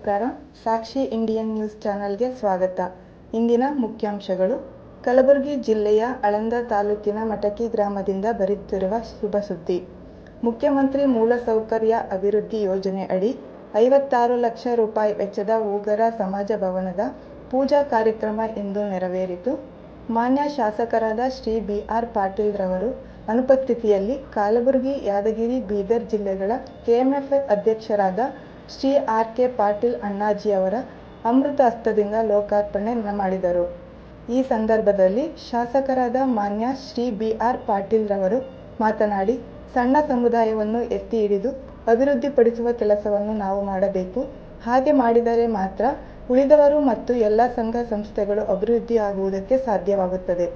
ನಮಸ್ಕಾರ. ಸಾಕ್ಷಿ Indian news ಚಾನೆಲ್ಗೆ ಸ್ವಾಗತ. ಇಂದಿನ ಮುಖ್ಯಾಂಶಗಳು. ಕಲಬುರಗಿ ಜಿಲ್ಲೆಯ ಆಳಂದ ತಾಲೂಕಿನ ಮಟಕಿ ಗ್ರಾಮದಿಂದ ಬರುತ್ತಿರುವ ಶುಭ ಸುದ್ದಿ. ಮುಖ್ಯಮಂತ್ರಿ ಮೂಲಸೌಕರ್ಯ ಅಭಿವೃದ್ಧಿ ಯೋಜನೆ ಅಡಿ 56 ಲಕ್ಷ ರೂಪಾಯಿ ವೆಚ್ಚದ ಹೂಗರ ಸಮಾಜ ಭವನದ ಪೂಜಾ ಕಾರ್ಯಕ್ರಮ ಇಂದು ನೆರವೇರಿತು. ಮಾನ್ಯ ಶಾಸಕರಾದ ಶ್ರೀ ಬಿ.ಆರ್. ಪಾಟೀಲ್ ರವರು ಅನುಪಸ್ಥಿತಿಯಲ್ಲಿ ಕಲಬುರಗಿ, ಯಾದಗಿರಿ, ಬೀದರ್ ಜಿಲ್ಲೆಗಳ ಕೆಎಂಎಫ್ ಅಧ್ಯಕ್ಷರಾದ ಶ್ರೀ ಆರ್.ಕೆ. ಪಾಟೀಲ್ ಅಣ್ಣಾಜಿ ಅವರ ಅಮೃತ ಹಸ್ತದಿಂದ ಲೋಕಾರ್ಪಣೆ ಮಾಡಿದರು. ಈ ಸಂದರ್ಭದಲ್ಲಿ ಶಾಸಕರಾದ ಮಾನ್ಯ ಶ್ರೀ ಬಿ.ಆರ್. ಪಾಟೀಲ್ ರವರು ಮಾತನಾಡಿ, ಸಣ್ಣ ಸಮುದಾಯವನ್ನು ಎತ್ತಿ ಹಿಡಿದು ಅಭಿವೃದ್ಧಿಪಡಿಸುವ ಕೆಲಸವನ್ನು ನಾವು ಮಾಡಬೇಕು. ಹಾಗೆ ಮಾಡಿದರೆ ಮಾತ್ರ ಉಳಿದವರು ಮತ್ತು ಎಲ್ಲ ಸಂಘ ಸಂಸ್ಥೆಗಳು ಅಭಿವೃದ್ಧಿಯಾಗುವುದಕ್ಕೆ ಸಾಧ್ಯವಾಗುತ್ತದೆ.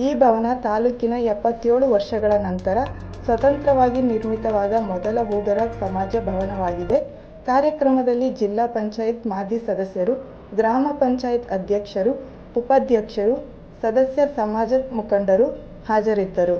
ಈ ಭವನ ತಾಲೂಕಿನ 77 ವರ್ಷಗಳ ನಂತರ ಸ್ವತಂತ್ರವಾಗಿ ನಿರ್ಮಿತವಾದ ಮೊದಲ ಹೂಗರ ಸಮಾಜ ಭವನವಾಗಿದೆ. ಕಾರ್ಯಕ್ರಮದಲ್ಲಿ ಜಿಲ್ಲಾ ಪಂಚಾಯತ್ ಮಾಜಿ ಸದಸ್ಯರು, ಗ್ರಾಮ ಪಂಚಾಯತ್ ಅಧ್ಯಕ್ಷರು, ಉಪಾಧ್ಯಕ್ಷರು, ಸದಸ್ಯ ಸಮಾಜದ ಮುಖಂಡರು ಹಾಜರಿದ್ದರು.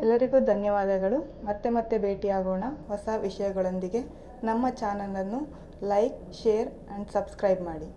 ಎಲ್ಲರಿಗೂ ಧನ್ಯವಾದಗಳು. ಮತ್ತೆ ಭೇಟಿಯಾಗೋಣ ಹೊಸ ವಿಷಯಗಳೊಂದಿಗೆ. ನಮ್ಮ ಚಾನಲನ್ನು ಲೈಕ್, ಶೇರ್ ಆ್ಯಂಡ್ ಸಬ್ಸ್ಕ್ರೈಬ್ ಮಾಡಿ.